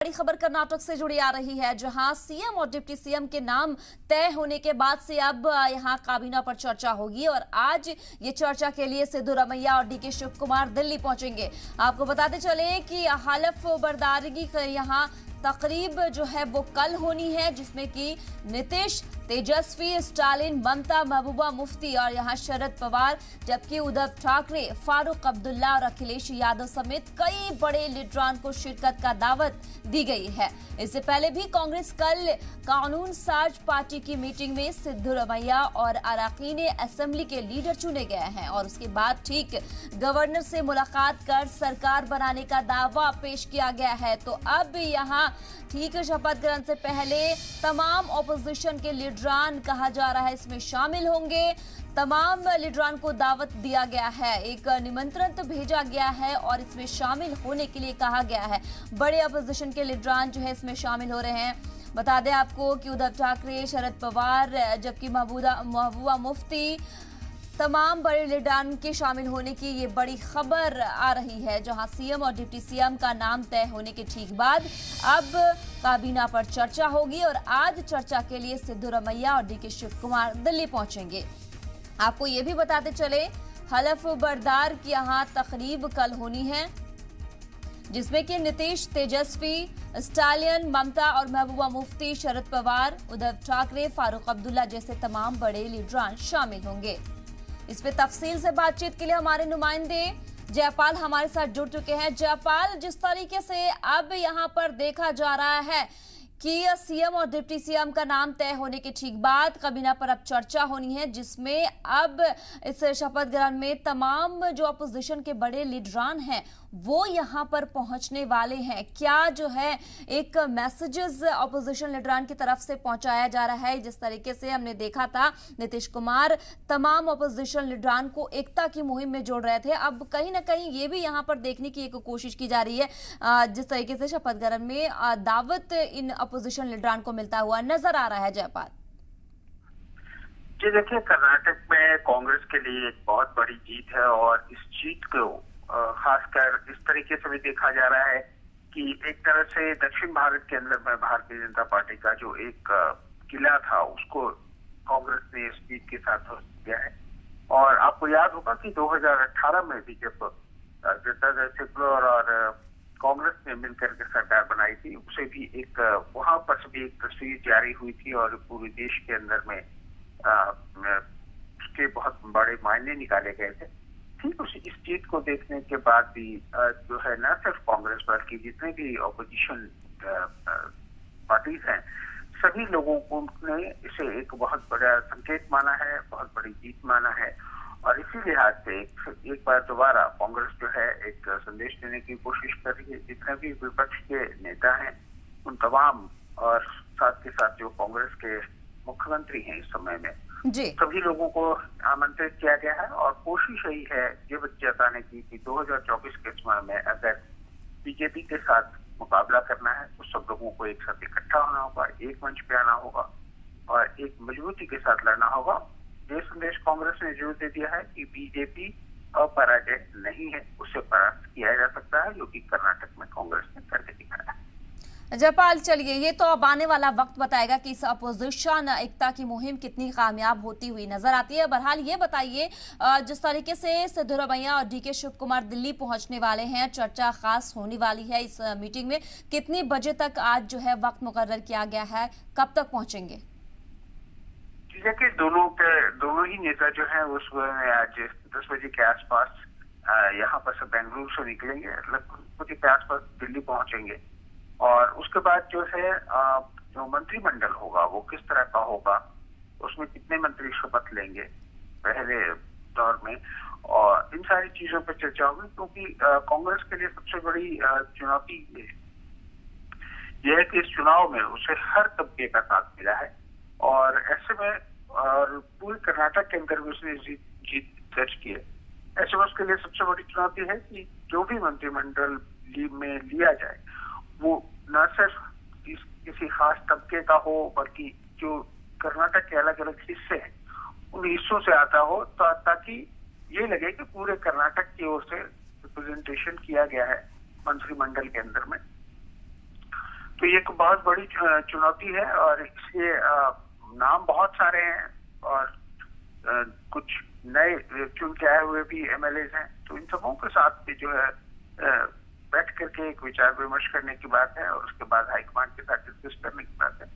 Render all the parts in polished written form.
बड़ी खबर कर्नाटक से जुड़ी आ रही है, जहां सीएम और डिप्टी सीएम के नाम तय होने के बाद से अब यहां काबीना पर चर्चा होगी और आज ये चर्चा के लिए सिद्धरामैया और डीके शिव कुमार दिल्ली पहुंचेंगे। आपको बताते चले कि हलफ बर्दारगी यहां तकरीब जो है वो कल होनी है, जिसमें कि नीतीश, तेजस्वी, स्टालिन, ममता, महबूबा मुफ्ती और यहां शरद पवार, जबकि उद्धव ठाकरे, फारूक अब्दुल्ला और अखिलेश यादव समेत कई बड़े लीडरान को शिरकत का दावत दी गई है। इससे पहले भी कांग्रेस कल कानून साज पार्टी की मीटिंग में सिद्धरामैया और अराकीन असेंबली के लीडर चुने गए हैं और उसके बाद ठीक गवर्नर से मुलाकात कर सरकार बनाने का दावा पेश किया गया है। तो अब यहां ठीक शपथ ग्रहण से पहले तमाम ऑपोजिशन के लीडरान कहा जा रहा है इसमें शामिल होंगे। तमाम लीडरान को दावत दिया गया है, एक निमंत्रण तो भेजा गया है और इसमें शामिल होने के लिए कहा गया है। बड़े अपोजिशन के लीडरान जो है इसमें शामिल हो रहे हैं। बता दें आपको कि उद्धव ठाकरे, शरद पवार, जबकि महबूबा मुफ्ती, तमाम बड़े लीडरान के शामिल होने की ये बड़ी खबर आ रही है, जहां सीएम और डिप्टी सीएम का नाम तय होने के ठीक बाद अब काबीना पर चर्चा होगी और आज चर्चा के लिए सिद्धरामैया और डीके शिव कुमार दिल्ली पहुंचेंगे। आपको ये भी बताते चले, हलफ बर्दार की यहां तकरीब कल होनी है, जिसमें कि नीतीश, तेजस्वी, स्टालिन, ममता और महबूबा मुफ्ती, शरद पवार, उद्धव ठाकरे, फारूक अब्दुल्ला जैसे तमाम बड़े लीडरान शामिल होंगे। इस पे तफसील से बातचीत के लिए हमारे नुमाइंदे जयपाल हमारे साथ जुड़ चुके हैं। जयपाल, जिस तरीके से अब यहां पर देखा जा रहा है कि सीएम और डिप्टी सीएम का नाम तय होने के ठीक बाद काबीना पर अब चर्चा होनी है, जिसमें अब इस शपथ ग्रहण में तमाम जो अपोजिशन के बड़े लीडरान हैं वो यहां पर पहुंचने वाले हैं। क्या जो है एक मैसेजेस अपोजिशन लीडरान की तरफ से पहुंचाया जा रहा है? जिस तरीके से हमने देखा था नीतीश कुमार तमाम अपोजिशन लीडरान को एकता की मुहिम में जोड़ रहे थे, अब कहीं ना कहीं ये भी यहां पर देखने की एक कोशिश की जा रही है, जिस तरीके से शपथ ग्रहण में दावत इन अपोजिशन लीडरान को मिलता हुआ नजर आ रहा है। जयपाल जी देखिए, कर्नाटक में कांग्रेस के लिए एक बहुत बड़ी जीत है और इस जीत को खासकर इस तरीके से भी देखा जा रहा है कि एक तरह से दक्षिण भारत के अंदर में भारतीय जनता पार्टी का जो एक किला था उसको कांग्रेस ने इस जीत के साथ किया है। और आपको याद होगा कि 2018 में भी जब जनता दल सेकुलर और कांग्रेस ने मिलकर के सरकार बनाई थी, उसे भी एक वहां पर से भी एक तस्वीर जारी हुई थी और पूरे देश के अंदर में उसके बहुत बड़े मायने निकाले गए थे। ठीक उसी इस जीत को देखने के बाद भी जो है न सिर्फ कांग्रेस बल्कि जितने भी ऑपोजिशन पार्टीज हैं सभी लोगों को ने इसे एक बहुत बड़ा संकेत माना है, बहुत बड़ी जीत माना है। और इसी लिहाज से एक बार दोबारा कांग्रेस जो है एक संदेश देने की कोशिश कर रही है। जितने भी विपक्ष के नेता हैं उन तमाम और साथ के साथ जो कांग्रेस के मुख्यमंत्री हैं इस समय में जी, सभी लोगों को आमंत्रित किया गया है और कोशिश यही है ये जताने की कि 2024 के समय में अगर बीजेपी के साथ मुकाबला करना है तो सब लोगों को एक साथ इकट्ठा होना होगा, एक मंच पे आना होगा और एक मजबूती के साथ लड़ना होगा। ये संदेश कांग्रेस ने जोर दे दिया है कि बीजेपी अपराजय नहीं है, उसे परास्त किया जा सकता है, जो कि कर्नाटक में कांग्रेस ने करके दिखाया है। जयपाल, चलिए ये तो अब आने वाला वक्त बताएगा कि इस अपोजिशन एकता की मुहिम कितनी कामयाब होती हुई नजर आती है। बहरहाल ये बताइए, जिस तरीके से सिद्धरामैया और डीके शिव कुमार दिल्ली पहुंचने वाले हैं, चर्चा खास होने वाली है इस मीटिंग में, कितनी बजे तक आज जो है वक्त मुकर्रर किया गया है, कब तक पहुंचेंगे? देखिए, दोनों ही नेता जो है उस आज 10 बजे के आसपास यहाँ पर से बेंगलुरु से निकलेंगे, लगभग बजे के आसपास दिल्ली पहुंचेंगे और उसके बाद जो है जो मंत्रिमंडल होगा वो किस तरह का होगा, उसमें कितने मंत्री शपथ लेंगे पहले दौर में, और इन सारी चीजों पर चर्चा होगी। क्योंकि कांग्रेस के लिए सबसे बड़ी चुनौती यह है कि इस चुनाव में उसे हर तबके का साथ मिला है और ऐसे में और पूरे कर्नाटक के अंदर भी उसने जीत दर्ज की है। ऐसे में उसके लिए सबसे बड़ी चुनौती है कि जो भी मंत्रिमंडल में लिया जाए वो न सिर्फ किसी खास तबके का हो बल्कि जो कर्नाटक के अलग अलग हिस्से हैं उन हिस्सों से आता हो, तो ताकि ये लगे कि पूरे कर्नाटक की ओर से रिप्रेजेंटेशन किया गया है मंत्रिमंडल के अंदर में। तो ये एक बहुत बड़ी चुनौती है और इसके नाम बहुत सारे हैं और कुछ नए चुन के आए हुए भी एमएलएज हैं, तो इन सबों के साथ भी जो है बैठ करके एक विचार विमर्श करने की बात है और उसके बाद हाईकमांड के साथ डिस्कस करने की बात है,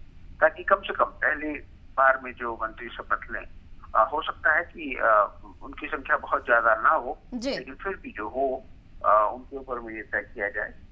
ताकि कम से कम पहली बार में जो मंत्री शपथ लें, हो सकता है कि उनकी संख्या बहुत ज्यादा ना हो, लेकिन फिर भी जो हो उनके ऊपर में ये तय किया जाए कि